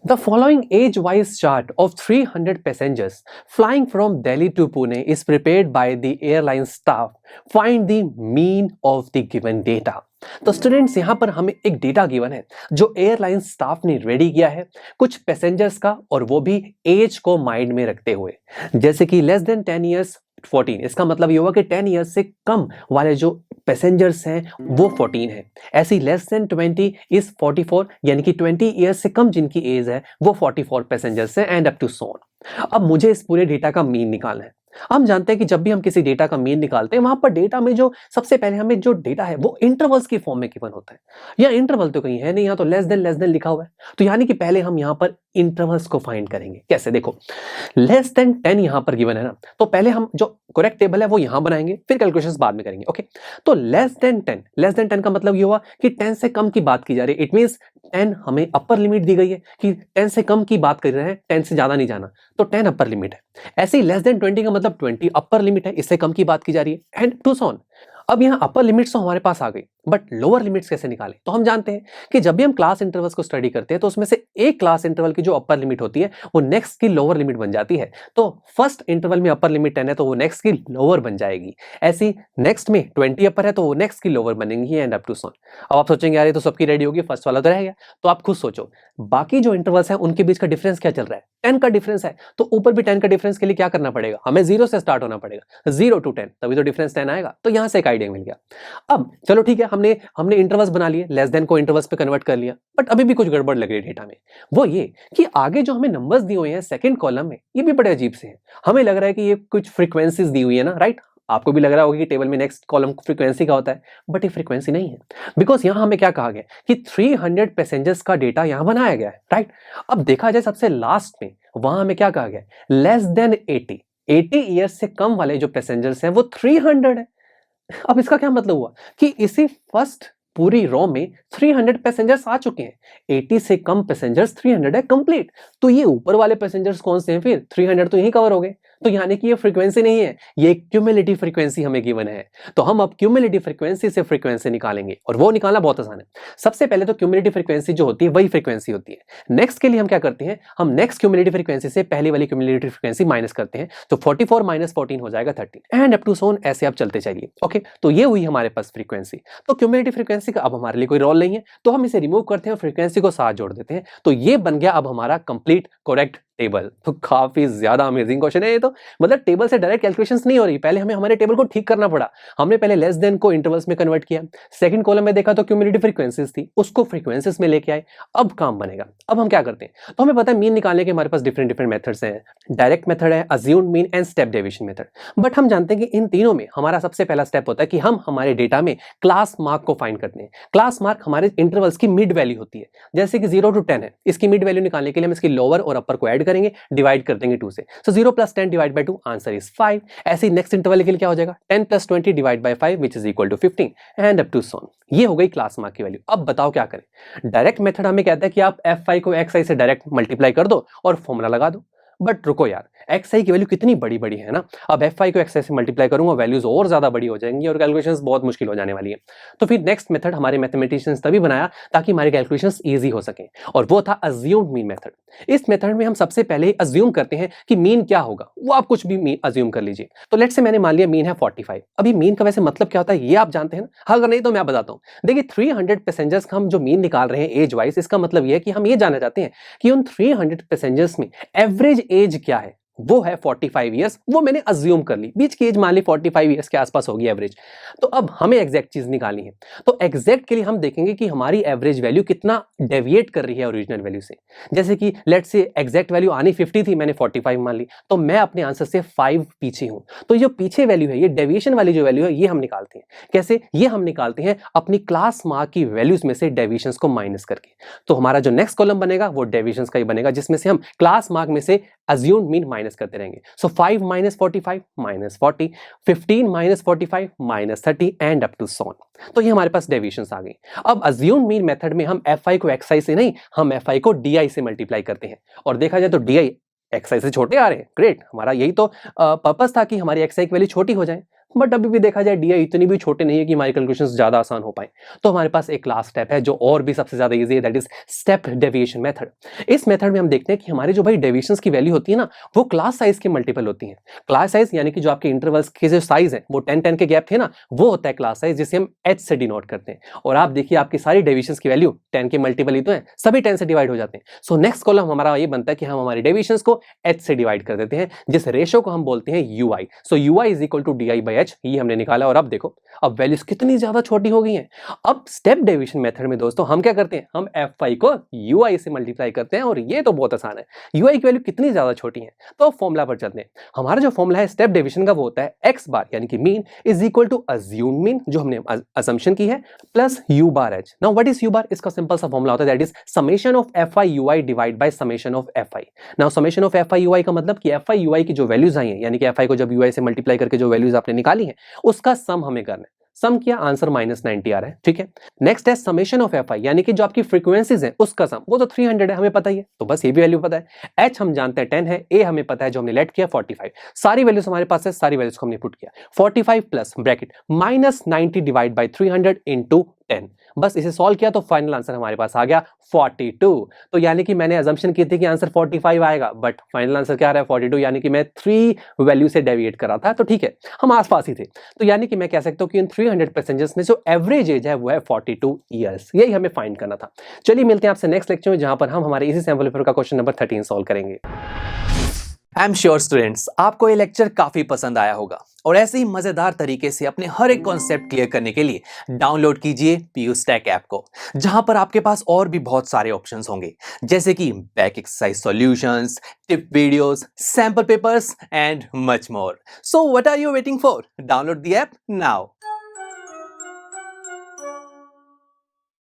The following age-wise chart of 300 passengers flying from Delhi to Pune is prepared by the airline staff. Find the mean of the given data. तो students यहाँ पर हमें एक data given है जो airline staff ने ready किया है कुछ पैसेंजर्स का, और वो भी एज को माइंड में रखते हुए। जैसे कि लेस देन 10 ईयर्स 14, इसका मतलब ये हुआ कि 10 ईयर्स से कम वाले जो पैसेंजर्स हैं वो 14 है। ऐसी लेस देन 20 इज 44, यानी कि 20 ईयर्स से कम जिनकी एज है वो 44 पैसेंजर्स हैं, and up to so on. अब मुझे इस पूरे डेटा का मीन निकालना है। हम जानते हैं कि जब भी हम किसी डेटा का मीन निकालते हैं वहां पर डेटा में जो सबसे पहले हमें जो डेटा है वो इंटरवल्स की फॉर्म में गिवन होता है। या इंटरवल तो कहीं है नहीं, यहाँ तो लेस देन लिखा हुआ है, तो यानी कि पहले हम यहाँ पर इंटरवल्स को फाइंड करेंगे। कैसे? देखो, लेस देन 10 यहाँ पर गिवन है ना, तो पहले हम जो करेक्ट टेबल है वो यहाँ बनाएंगे, फिर कैलकुलेशंस बाद में करेंगे। ओके, तो लेस देन 10 का मतलब ये हुआ कि 10 से कम की बात की जा रही है। इट मींस 10 हमें अपर लिमिट दी गई है कि 10 से कम की बात कर रहे हैं, 10 से ज्यादा नहीं जाना, तो 10 अपर लिमिट है। ऐसे ही लेस देन 20 का मतलब 20 अपर लिमिट है, इससे कम की बात की जा रही है, एंड टू सो ऑन। अब यहाँ अपर लिमिट्स तो हमारे पास आ गई, बट लोअर लिमिट्स कैसे निकालें? तो हम जानते हैं कि जब भी हम क्लास इंटरवल्स को स्टडी करते हैं तो उसमें से एक क्लास इंटरवल की जो अपर लिमिट होती है वो नेक्स्ट की लोअर लिमिट बन जाती है। तो फर्स्ट इंटरवल में अपर लिमिट 10 है तो वो नेक्स्ट की लोअर बन जाएगी। ऐसी नेक्स्ट में 20 अपर है तो वो नेक्स्ट की लोअर बनेंगी, and up to so on. अब आप सोचेंगे यार ये तो सबकी रेडी होगी, फर्स्ट वाला तो रह गया। तो आप खुद सोचो बाकी जो इंटरवल्स हैं उनके बीच का डिफरेंस क्या चल रहा है? 10 का डिफरेंस है, तो ऊपर भी 10 का डिफरेंस के लिए क्या करना पड़ेगा? हमें 0 से स्टार्ट होना पड़ेगा, 0 to 10, तभी तो डिफरेंस 10 आएगा। तो यहां से एक आइडिया मिल गया। अब चलो ठीक है, हमने इंटरवल्स बना लिए, लेस देन को इंटरवल्स पे कन्वर्ट कर लिया, बट अभी भी कुछ गड़बड़ लग रही है डेटा में। वो ये कि आगे जो हमें नंबर्स दिए हुए हैं सेकंड कॉलम में, ये भी बड़े अजीब से हैं। हमें लग रहा है कि ये कुछ फ्रीक्वेंसीज दी हुई है ना, राइट? आपको भी लग रहा होगा कि टेबल में नेक्स्ट कॉलम फ्रीक्वेंसी का होता है, बट ये फ्रीक्वेंसी नहीं है। बिकॉज यहां हमें क्या कहा गया कि 300 पैसेंजर्स का डेटा यहां बनाया गया है, राइट? अब देखा जाए सबसे लास्ट में, वहां हमें क्या कहा गया? लेस देन 80 ईयर्स से कम वाले जो पैसेंजर्स हैं वो 300 है। अब इसका क्या मतलब हुआ कि इसी फर्स्ट पूरी रो में 300 पैसेंजर्स आ चुके हैं, 80 से कम पैसेंजर्स 300 है कंप्लीट। तो ये ऊपर वाले पैसेंजर्स कौन से हैं? फिर 300 तो यही कवर हो गए। तो यानी कि ये फ्रीक्वेंसी नहीं है, ये क्यूमुलेटिव फ्रीक्वेंसी हमें गिवन है। तो हम अब क्यूमुलेटिव फ्रीक्वेंसी से फ्रीक्वेंसी निकालेंगे, और वो निकालना बहुत आसान है। सबसे पहले तो क्यूमुलेटिव फ्रीक्वेंसी जो होती है वही फ्रीक्वेंसी होती है। नेक्स्ट के लिए हम क्या करते हैं? हम नेक्स्ट क्यूमुलेटिव फ्रीक्वेंसी से पहले वाली क्यूमुलेटिव फ्रीक्वेंसी माइनस करते हैं, तो 44 माइनस 14 हो जाएगा 13, and up to so on, ऐसे आप चलते चलिए। ओके, तो ये हुई हमारे पास फ्रीक्वेंसी। तो क्यूमुलेटिव फ्रीक्वेंसी का अब हमारे लिए कोई रोल नहीं है, तो हम इसे रिमूव करते हैं और फ्रीक्वेंसी को साथ जोड़ देते हैं। तो ये बन गया अब हमारा कंप्लीट करेक्ट टेबल। तो काफी ज्यादा अमेजिंग क्वेश्चन है ये। तो मतलब टेबल से डायरेक्ट कैलकुलेशंस नहीं हो रही, पहले हमें हमारे टेबल को ठीक करना पड़ा। हमने पहले लेस देन को इंटरवल्स में कन्वर्ट किया, सेकंड कॉलम में देखा तो क्यूमुलेटिव फ्रीक्वेंसीज थी, उसको फ्रीक्वेंसीज में लेके आए। अब काम बनेगा। अब हम क्या करते हैं? तो हमें पता है मीन निकालने के हमारे पास डिफरेंट मेथड्स हैं। डायरेक्ट मेथड है, assumed mean and step deviation method. But हम जानते हैं कि इन तीनों में हमारा सबसे पहला स्टेप होता है कि हम हमारे डेटा में क्लास मार्क को फाइंड करते हैं। क्लास मार्क हमारे इंटरवल्स की मिड वैल्यू होती है। जैसे कि 0 to 10 है, इसकी मिड वैल्यू निकालने के लिए हम इसकी लोअर और अपर को ऐड करेंगे, डिवाइड कर देंगे 2 से। सो 0 + 10 डिवाइड बाय 2, आंसर इज 5। ऐसे ही नेक्स्ट इंटरवल के लिए क्या हो जाएगा? 10 + 20 divide by 5 which is equal to 15, and up to so on. ये हो गई क्लास मार्क की वैल्यू। अब बताओ क्या करें? डायरेक्ट मेथड हमें कहता है कि आप fi को xi से डायरेक्ट मल्टीप्लाई कर दो और फॉर्मूला लगा दो। बट रुको यार, xi की वैल्यू कितनी बड़ी बड़ी है ना। अब fi को xi से मल्टीप्लाई करूंगा, वैल्यूज और ज्यादा बड़ी हो जाएंगी और कैलकुलेशंस बहुत मुश्किल हो जाने वाली है। तो फिर नेक्स्ट मेथड हमारे मैथमेटिशियंस तभी बनाया ताकि हमारे कैलकुलेशंस इजी हो सके, और वो था अज्यूम्ड मीन मेथड। इस मेथड में हम सबसे पहले ही अज्यूम करते हैं कि मीन क्या होगा, वो आप कुछ भी मीन अज्यूम कर लीजिए। तो लेट्स से मैंने मान लिया मीन है 45। अभी मीन का वैसे मतलब क्या होता है ये आप जानते हैं ना? अगर नहीं तो मैं बताता हूँ। देखिए 300 पैसेंजर्स का हम जो मीन निकाल रहे हैं एज वाइज, इसका मतलब ये है कि हम ये जानना चाहते हैं कि उन 300 पैसेंजर्स में एवरेज एज क्या है। वो है 45 ईयर्स, वो मैंने अज्यूम कर ली, बीच की एज मान ली 45 ईयर्स के आसपास होगी एवरेज। तो अब हमें एग्जैक्ट चीज निकालनी है। तो एग्जैक्ट के लिए हम देखेंगे कि हमारी एवरेज वैल्यू कितना डेविएट कर रही है ओरिजिनल वैल्यू से। जैसे कि लेट्स से एग्जैक्ट वैल्यू आनी 50 थी, मैंने 45 मान ली, तो मैं अपने आंसर से 5 पीछे हूं। तो ये पीछे वैल्यू है, ये डेविएशन वाली जो वैल्यू है, ये हम निकालते हैं। कैसे? ये हम निकालते हैं अपनी क्लास मार्क की वैल्यूज में से डेविएशंस को माइनस करके। तो हमारा जो नेक्स्ट कॉलम बनेगा वो डेविएशंस का ही बनेगा, जिसमें से हम क्लास मार्क में से अज्यूम्ड मीन माइनस करते रहेंगे। सो 5 - 45 - 40, 15 - 45 - 30, and up to so on. तो ये हमारे पास डेविएशंस आ गई। अब अज्यूम्ड मीन मेथड में हम fi को xi से नहीं, हम fi को di से मल्टीप्लाई करते हैं, और देखा जाए तो di xi से छोटे आ रहे हैं। ग्रेट, हमारा यही तो पर्पस था कि हमारी xi की वैल्यू छोटी हो जाए। बट अभी भी देखा जाए डी इतनी भी छोटे नहीं है कि हमारी कैलकुलेशंस ज्यादा आसान हो पाए। तो हमारे पास एक लास्ट स्टेप है जो और भी सबसे ज्यादा इजी है, that is step deviation method. इस मेथड में हम देखते हैं कि हमारी जो भाई डेविएशंस की वैल्यू होती है ना, वो क्लास साइज के मल्टीपल होती है। क्लास साइज यानी कि जो आपके इंटरवल्स के जो साइज है वो 10 10 के गैप थे ना, वो होता है क्लास साइज, जिसे हम h से डिनोट करते हैं। और आप देखिए आपकी सारी डेविएशंस की वैल्यू 10 के मल्टीपल ही तो है, सभी 10 से डिवाइड हो जाते हैं। सो नेक्स्ट कॉलम हमारा ये बनता है कि हम हमारी डेविएशंस को h से डिवाइड कर देते हैं, जिस रेशो को हम बोलते हैं ui। So ui is equal to di/h, ये हमने निकाला। और अब देखो अब वैल्यूज कितनी ज्यादा छोटी हो गई हैं। अब स्टेप डेविएशन मेथड में दोस्तों हम क्या करते हैं, हम fi को ui से मल्टीप्लाई करते हैं, और ये तो बहुत आसान है। ui की वैल्यू कितनी ज्यादा छोटी है, तो फॉर्मूला पर चलते हैं। हमारा जो फॉर्मूला है स्टेप डेविएशन का वो होता है x बार यानी कि mean is equal to assume mean, जो हमने असम्पशन की है, plus u bar h। Now what is u bar? इसका सिंपल सा फॉर्मूला होता है that is summation of fi ui divide by summation of fi। Now summation of fi ui का मतलब कि fi ui की जो वैल्यूज आई हैं, यानी कि fi को जब ui से मल्टीप्लाई करके जो वैल्यूज आपने निकाली हैं उसका सम हमें करना है। सम किया, आंसर -90 आ रहा है, ठीक है। नेक्स्ट है समेशन ऑफ fi, यानी कि जो आपकी फ्रीक्वेंसीज हैं उसका सम, वो तो 300 है, हमें पता ही है, तो बस ये भी वैल्यू पता है। h हम जानते हैं 10 है, a हमें पता है जो हमने लेट किया 45। सारी वैल्यूज हमारे पास है, सारी वैल्यूज को हमने पुट किया। 45 plus bracket -90 divide by 300 into 10, बस इसे सॉल्व किया तो फाइनल आंसर हमारे पास आ गया 42। तो यानी कि मैंने अजम्पशन की थी कि आंसर 45 आएगा, बट फाइनल आंसर क्या आ रहा है 42, यानी कि मैं 3 वैल्यू से डेविएट कर रहा था, तो ठीक है हम आसपास ही थे। तो यानी कि मैं कह सकता हूं कि इन 300 पैसेंजर्स में जो एवरेज एज है वो है 42 ईयर्स। यही हमें फाइंड करना था। चलिए मिलते हैं आपसे नेक्स्ट लेक्चर में, जहां पर हम हमारे इसी सैंपल पेपर का क्वेश्चन नंबर 13 सॉल्व करेंगे। आई एम श्योर स्टूडेंट्स आपको ये लेक्चर काफी पसंद आया होगा, और ऐसे ही मजेदार तरीके से अपने हर एक कॉन्सेप्ट क्लियर करने के लिए डाउनलोड कीजिए PUSTACK ऐप को, जहां पर आपके पास और भी बहुत सारे ऑप्शंस होंगे, जैसे कि back exercise solutions, tip videos, sample papers and much more. So what are you waiting for? Download the app now.